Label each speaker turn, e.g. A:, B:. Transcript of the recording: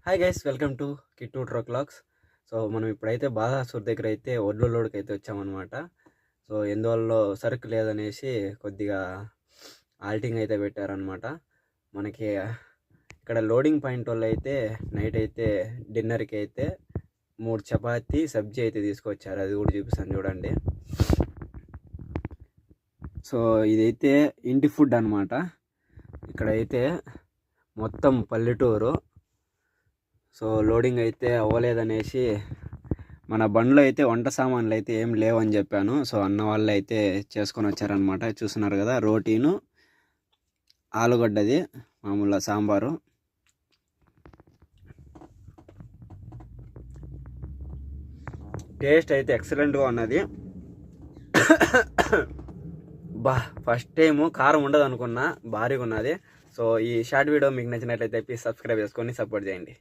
A: Hi guys, welcome to Kittu ట్రో క్లాక్స్. So మనం ఇప్పుడైతే బాదాసూర్ దగ్గర అయితే ఒడ్ల లోడ్కి అయితే వచ్చామన్నమాట. సో ఎందువల్ల సరుకు లేదనేసి కొద్దిగా ఆల్టింగ్ అయితే పెట్టారనమాట. మనకి ఇక్కడ లోడింగ్ పాయింట్ వాళ్ళు అయితే నైట్ అయితే డిన్నర్కి అయితే 3 చపాతీ సబ్జీ అయితే తీసుకొచ్చారు. అది కూడా చూపిస్తాను చూడండి. సో ఇదైతే ఇంటి ఫుడ్ అనమాట. ఇక్కడైతే మొత్తం పల్లెటూరు. సో లోడింగ్ అయితే అవ్వలేదనేసి మన బండ్లో అయితే వంట సామాన్లు అయితే ఏం లేవని చెప్పాను. సో అన్న వాళ్ళు అయితే చేసుకొని వచ్చారనమాట. చూస్తున్నారు కదా, రోటీను ఆలుగడ్డది మామూలుగా సాంబారు. టేస్ట్ అయితే ఎక్సలెంట్గా ఉన్నది. ఫస్ట్ టైము కారం ఉండదు అనుకున్నా, భారీగా ఉన్నది. సో ఈ షార్ట్ వీడియో మీకు నచ్చినట్లయితే ప్లీజ్ సబ్స్క్రైబ్ చేసుకొని సపోర్ట్ చేయండి.